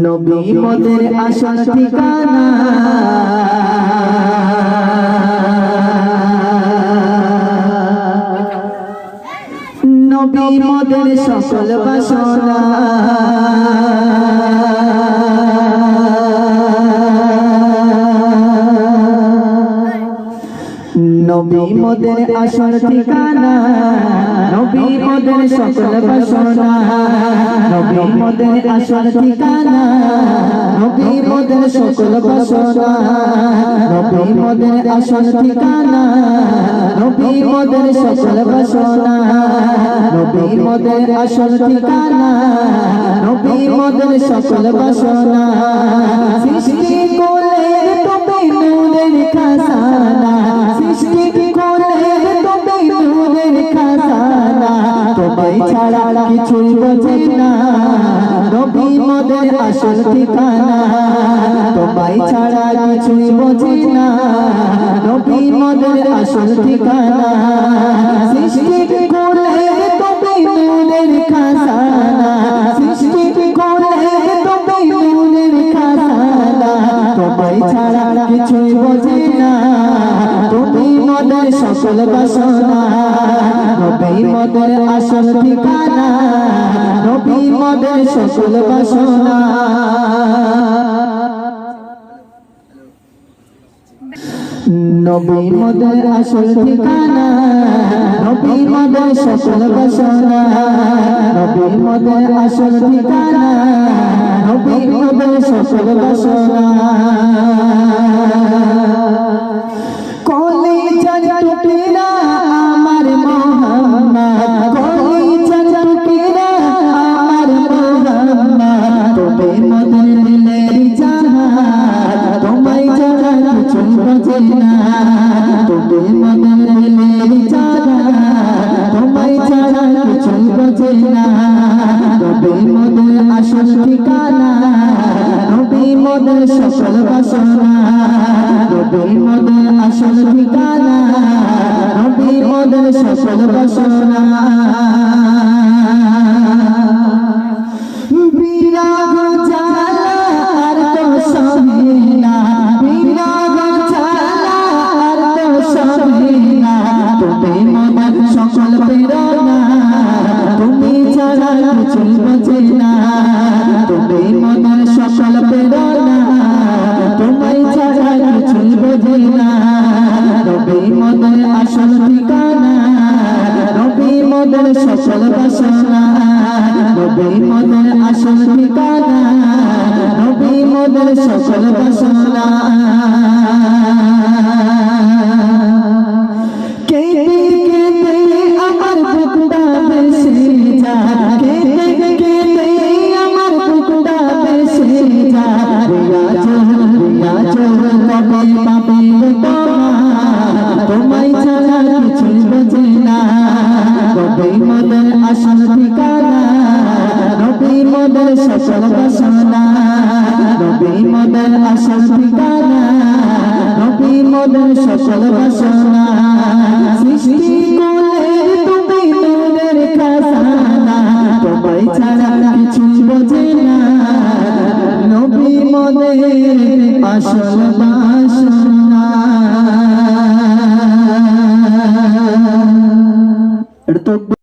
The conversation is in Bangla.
নবী মোদের আসল ঠিকানা নবী মোদের সকল বাসনা নবী মোদের আসল ঠিকানা নবী মোদের সকল বাসনা নবী মোদের আসল ঠিকানা নবী মোদের সকল বাসনা নবী মোদের আসল ঠিকানা নবী মোদের সকল বাসনা নবী মোদের আসল ঠিকানা নবী মোদের সকল বাসনা সৃষ্টি কোলের তবে নূরের খাজানা সৃষ্টি কোলের তবে নূরের খাজানা তোমায় ছাড়া কিছুই বোঝে না নবী মোদের আসল ঠিকানা তোমায় ছাড়া কিছুই বোঝে না নবী মোদের আসল ঠিকানা সৃষ্টি কোলের তবে নূরের খাজানা সৃষ্টি কোলের তবে নূরের খাজানা তোমায় ছাড়া কিছুই বোঝে না তুমি মোদের সকল বাসনা নবী মোদের আসল ঠিকানা নবী মোদের সকল বাসনা নবী মোদের আসল ঠিকানা নবী মোদের সকল বাসনা নবী মোদের আসল ঠিকানা নবী মোদের সকল বাসনা কলিজার টুকরা আমার মোহাম্মদ কলিজার টুকরা আমার মোহাম্মদ তুমি মোদের দিলের জাহান তোমায় ছাড়া কিছু বোঝে না তুমি মোদের দিলের জাহান তোমায় ছাড়া কিছু বোঝে না নবী মোদের আসল ঠিকানা নবী মোদের সকল বাসনা নবী মোদের আসল ঠিকানা নবী মোদের সকল বাসনা বিরাগ জ্বালা আর তো সহে না বিরাগ জ্বালা আর তো সহে না তুমি মোদের সকল প্রেরণা তুমি ছাড়া কিছু বোঝে না তুমি মোদের সকল প্রেরণা তোমায় ছাড়া কিছু বোঝে না নবী মোদের আসল ঠিকানা নবী মোদের সকল বাসনা নবী মোদের আসল ঠিকানা নবী মোদের সকল বাসনা কেঁদে কেঁদে আমার বুকটা ভেসে যায় কেঁদে কেঁদে আমার বুকটা ভেসে যায় রিয়া চোর কবে পাবে তোমায় ছাড়া কিছু বোঝে না নবী মোদের আসল ঠিকানা নবী মোদের সকল বাসনা নবী মোদের আসল ঠিকানা নবী মোদের সকল বাসনা সৃষ্টি কোলের তুমি নূরের খাজানা তোমায় ছাড়া কিছু বোঝে না নবী মোদের আসল